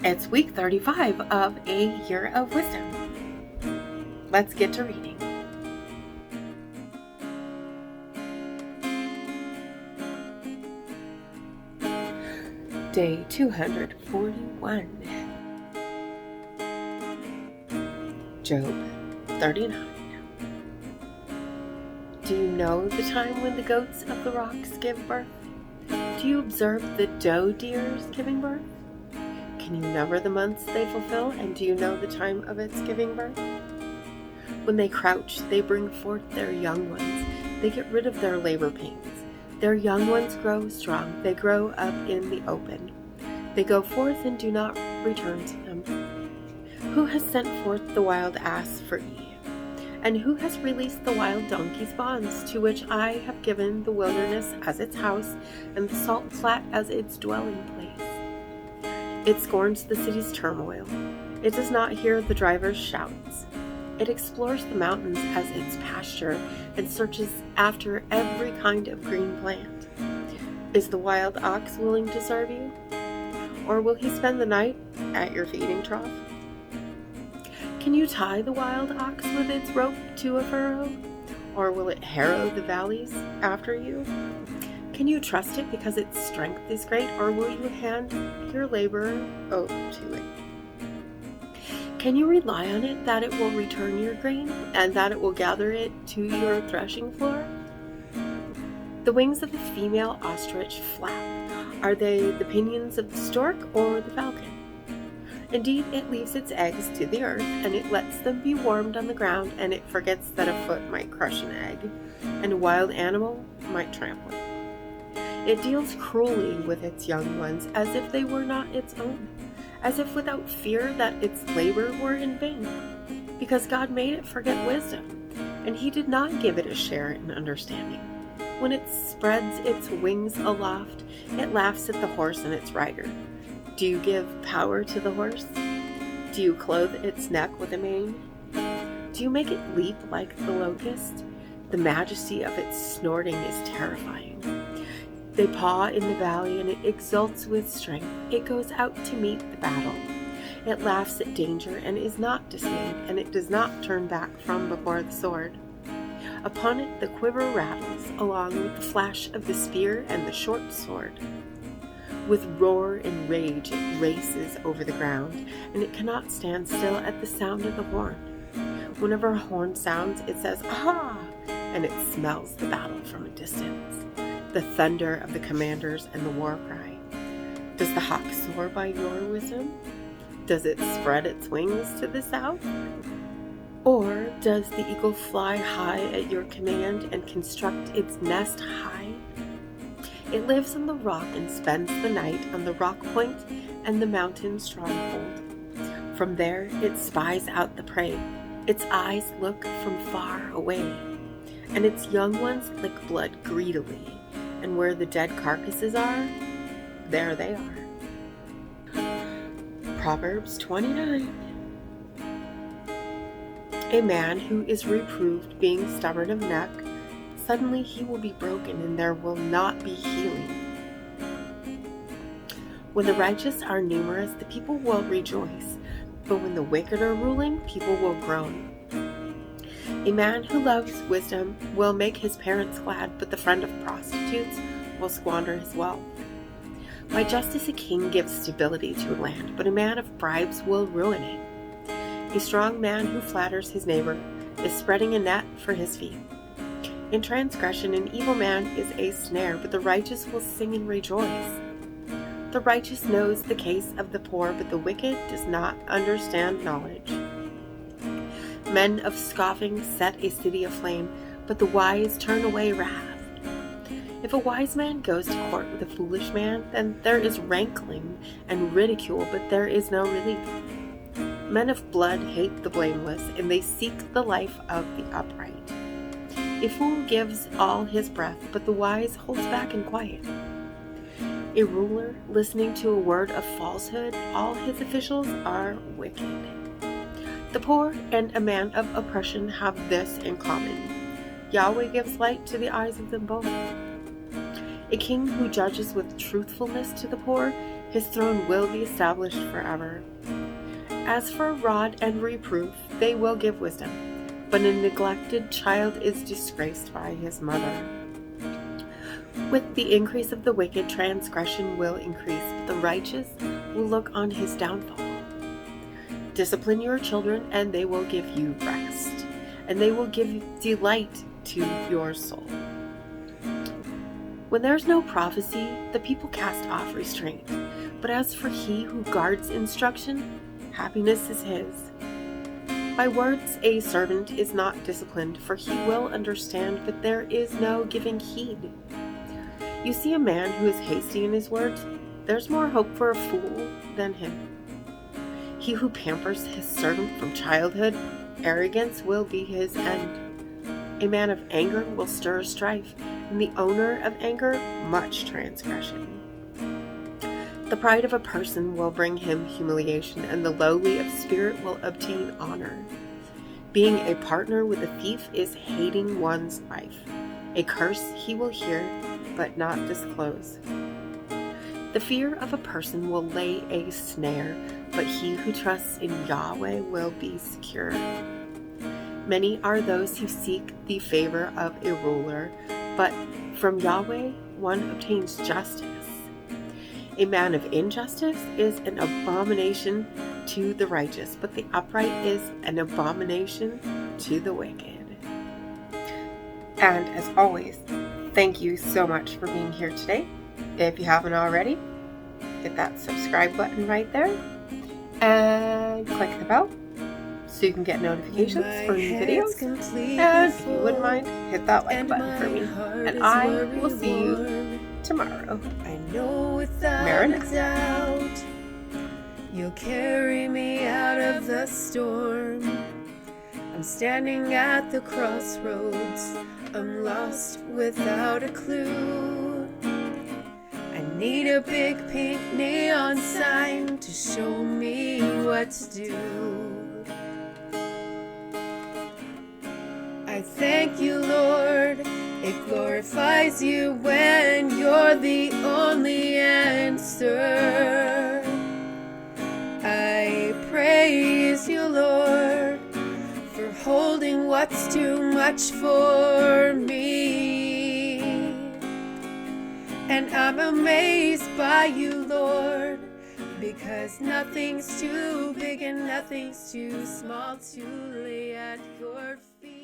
It's week 35 of A Year of Wisdom. Let's get to reading. Day 241. Job 39. Do you know the time when the goats of the rocks give birth? Do you observe the doe deer's giving birth? Can you number the months they fulfill, and do you know the time of its giving birth? When they crouch, they bring forth their young ones. They get rid of their labor pains. Their young ones grow strong. They grow up in the open. They go forth and do not return to them. Who has sent forth the wild ass for Eve? And who has released the wild donkey's bonds, to which I have given the wilderness as its house, and the salt flat as its dwelling place? It scorns the city's turmoil. It does not hear the driver's shouts. It explores the mountains as its pasture, and searches after every kind of green plant. Is the wild ox willing to serve you? Or will he spend the night at your feeding trough? Can you tie the wild ox with its rope to a furrow? Or will it harrow the valleys after you? Can you trust it because its strength is great, or will you hand your labor over to it? Can you rely on it that it will return your grain, and that it will gather it to your threshing floor? The wings of the female ostrich flap. Are they the pinions of the stork or the falcon? Indeed, it leaves its eggs to the earth, and it lets them be warmed on the ground, and it forgets that a foot might crush an egg, and a wild animal might trample it. It deals cruelly with its young ones, as if they were not its own, as if without fear that its labor were in vain, because God made it forget wisdom, and He did not give it a share in understanding. When it spreads its wings aloft, it laughs at the horse and its rider. Do you give power to the horse? Do you clothe its neck with a mane? Do you make it leap like the locust? The majesty of its snorting is terrifying. They paw in the valley, and it exults with strength. It goes out to meet the battle. It laughs at danger and is not dismayed, and it does not turn back from before the sword. Upon it the quiver rattles, along with the flash of the spear and the short sword. With roar and rage it races over the ground, and it cannot stand still at the sound of the horn. Whenever a horn sounds, it says, "Aha!" and it smells the battle from a distance, the thunder of the commanders and the war cry. Does the hawk soar by your wisdom? Does it spread its wings to the south? Or does the eagle fly high at your command and construct its nest high? It lives on the rock and spends the night on the rock point and the mountain stronghold. From there it spies out the prey. Its eyes look from far away, and its young ones lick blood greedily. And where the dead carcasses are, there they are. Proverbs 29. A man who is reproved being stubborn of neck, suddenly he will be broken, and there will not be healing. When the righteous are numerous, the people will rejoice, but when the wicked are ruling, people will groan. A man who loves wisdom will make his parents glad, but the friend of prostitutes will squander his wealth. By justice a king gives stability to a land, but a man of bribes will ruin it. A strong man who flatters his neighbor is spreading a net for his feet. In transgression, an evil man is a snare, but the righteous will sing and rejoice. The righteous knows the case of the poor, but the wicked does not understand knowledge. Men of scoffing set a city aflame, but the wise turn away wrath. If a wise man goes to court with a foolish man, then there is rankling and ridicule, but there is no relief. Men of blood hate the blameless, and they seek the life of the upright. A fool gives all his breath, but the wise holds back in quiet. A ruler listening to a word of falsehood, all his officials are wicked. The poor and a man of oppression have this in common: Yahweh gives light to the eyes of them both. A king who judges with truthfulness to the poor His throne will be established forever. As for rod and reproof, they will give wisdom, but a neglected child is disgraced by his mother. With the increase of the wicked, transgression will increase, but the righteous will look on his downfall. Discipline your children, and they will give you rest, and they will give delight to your soul. When there is no prophecy, the people cast off restraint, but as for he who guards instruction, happiness is his. By words a servant is not disciplined, for he will understand, but there is no giving heed. You see a man who is hasty in his words, there's more hope for a fool than him. He who pampers his servant from childhood, arrogance will be his end. A man of anger will stir strife, and the owner of anger, much transgression. The pride of a person will bring him humiliation, and the lowly of spirit will obtain honor. Being a partner with a thief is hating one's life. A curse he will hear, but not disclose. The fear of a person will lay a snare, but he who trusts in Yahweh will be secure. Many are those who seek the favor of a ruler, but from Yahweh one obtains justice. A man of injustice is an abomination to the righteous, but the upright is an abomination to the wicked. And as always, thank you so much for being here today. If you haven't already, hit that subscribe button right there and click the bell so you can get notifications for new videos. And if you wouldn't mind, hit that like button for me. And I will see you tomorrow. I know without a doubt you'll carry me out of the storm. I'm standing at the crossroads, I'm lost without a clue. I need a big pink neon sign to show me what to do. I thank you, Lord. It glorifies you when you're the only answer. I praise you, Lord, for holding what's too much for me. And I'm amazed by you, Lord, because nothing's too big and nothing's too small to lay at your feet.